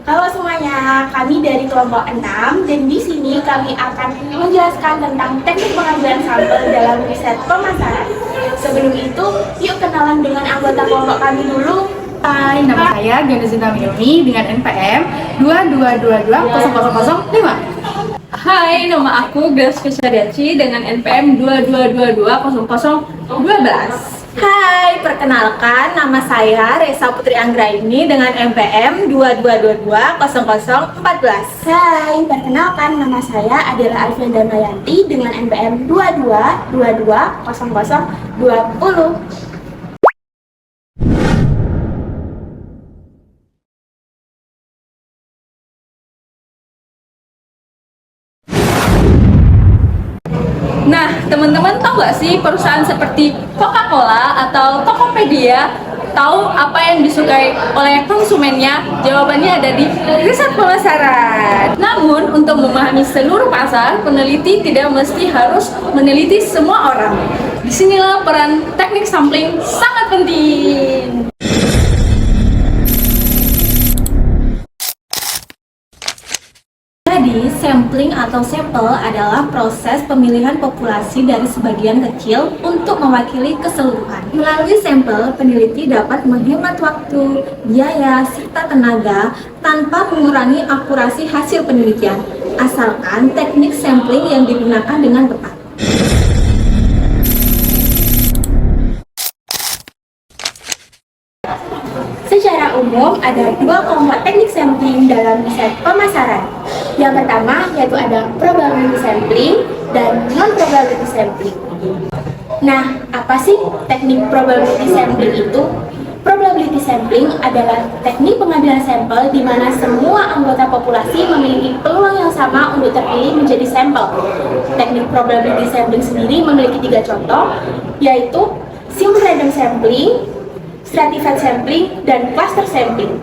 Halo semuanya, kami dari kelompok 6 dan di sini kami akan menjelaskan tentang teknik pengambilan sampel dalam riset pemasaran. Sebelum itu, yuk kenalan dengan anggota kelompok kami dulu. Hai, nama saya Ganezinta Milmi dengan NPM 2222005. Hai, nama aku Grace Fesariaci dengan NPM 22220012. Hai, perkenalkan nama saya Resa Putri Anggraini dengan NPM 22220014. Hai, perkenalkan nama saya adalah Alfian Damayanti dengan NPM 22220020. Nah, teman-teman tahu gak sih perusahaan seperti Coca-Cola atau Tokopedia tahu apa yang disukai oleh konsumennya? Jawabannya ada di riset pemasaran. Namun, untuk memahami seluruh pasar, peneliti tidak mesti harus meneliti semua orang. Disinilah peran teknik sampling sangat penting. Jadi, sampling atau sampel adalah proses pemilihan populasi dari sebagian kecil untuk mewakili keseluruhan. Melalui sampel, peneliti dapat menghemat waktu, biaya, serta tenaga tanpa mengurangi akurasi hasil penelitian, asalkan teknik sampling yang digunakan dengan tepat. Secara umum, ada dua kelompok teknik sampling dalam riset pemasaran. Yang pertama yaitu ada probability sampling dan non-probability sampling. Nah, apa sih teknik probability sampling itu? Probability sampling adalah teknik pengambilan sampel di mana semua anggota populasi memiliki peluang yang sama untuk terpilih menjadi sampel. Teknik probability sampling sendiri memiliki 3 contoh, yaitu simple random sampling, stratified sampling, dan cluster sampling.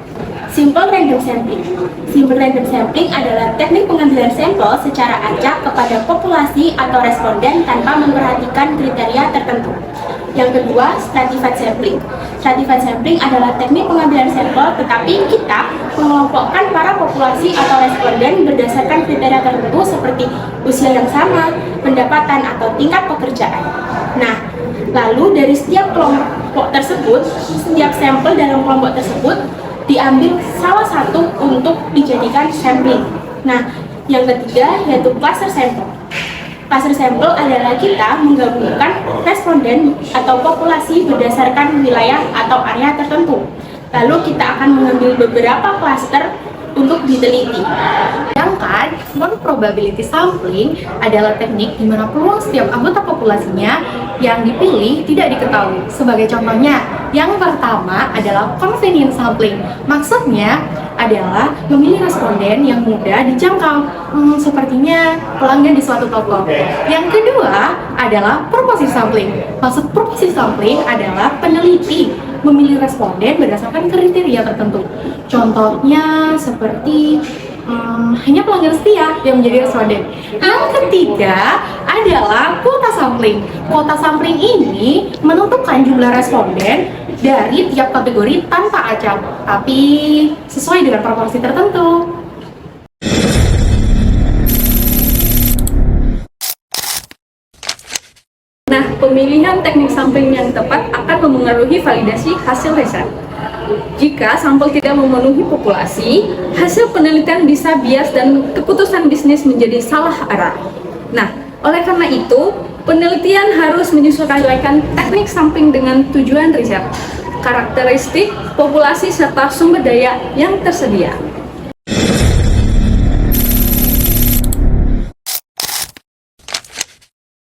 Simple random sampling. Simple random sampling adalah teknik pengambilan sampel secara acak kepada populasi atau responden tanpa memperhatikan kriteria tertentu. Yang kedua, stratified sampling. Stratified sampling adalah teknik pengambilan sampel, tetapi kita mengelompokkan para populasi atau responden berdasarkan kriteria tertentu seperti usia yang sama, pendapatan, atau tingkat pekerjaan. Nah, lalu dari setiap kelompok tersebut, setiap sampel dalam kelompok tersebut diambil salah satu untuk dijadikan sampling. Nah, yang ketiga yaitu cluster sample. Cluster sample adalah kita menggabungkan responden atau populasi berdasarkan wilayah atau area tertentu. Lalu kita akan mengambil beberapa cluster untuk diteliti. Sedangkan non-probability sampling adalah teknik di mana peluang setiap anggota populasinya yang dipilih tidak diketahui. Sebagai contohnya, yang pertama adalah convenient sampling. Maksudnya adalah memilih responden yang mudah dijangkau, sepertinya pelanggan di suatu toko. Yang kedua adalah purposive sampling. Maksud purposive sampling adalah peneliti memilih responden berdasarkan kriteria tertentu. Contohnya seperti hanya pelanggan setia yang menjadi responden. Yang ketiga adalah kuota sampling. Kuota sampling ini menentukan jumlah responden dari tiap kategori tanpa acak, tapi sesuai dengan proporsi tertentu. Nah, pemilihan teknik sampling yang tepat akan memengaruhi validasi hasil riset. Jika sampel tidak memenuhi populasi, hasil penelitian bisa bias dan keputusan bisnis menjadi salah arah. Nah, oleh karena itu, penelitian harus menyesuaikan teknik sampling dengan tujuan riset, karakteristik populasi serta sumber daya yang tersedia.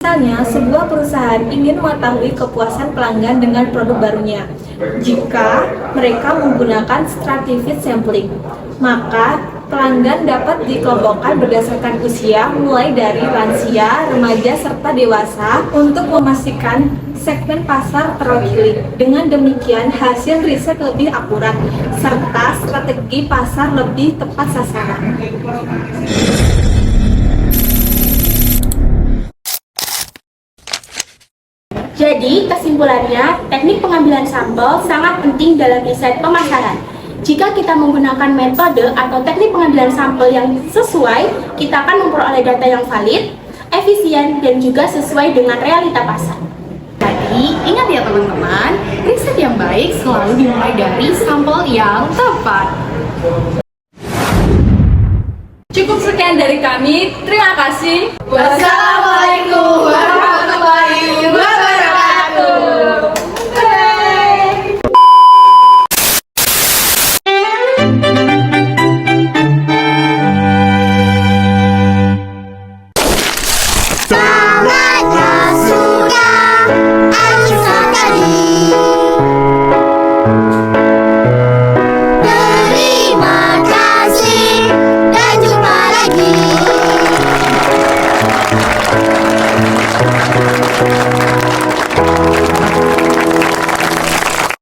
Misalnya, sebuah perusahaan ingin mengetahui kepuasan pelanggan dengan produk barunya. Jika mereka menggunakan stratified sampling, maka pelanggan dapat dikelompokkan berdasarkan usia mulai dari lansia, remaja, serta dewasa untuk memastikan segmen pasar terwakili. Dengan demikian, hasil riset lebih akurat serta strategi pasar lebih tepat sasaran. Jadi, kesimpulannya, teknik pengambilan sampel sangat penting dalam riset pemasaran. Jika kita menggunakan metode atau teknik pengambilan sampel yang sesuai, kita akan memperoleh data yang valid, efisien, dan juga sesuai dengan realita pasar. Jadi, ingat ya teman-teman, riset yang baik selalu dimulai dari sampel yang tepat. Cukup sekian dari kami. Terima kasih. Wassalamualaikum warahmatullahi wabarakatuh.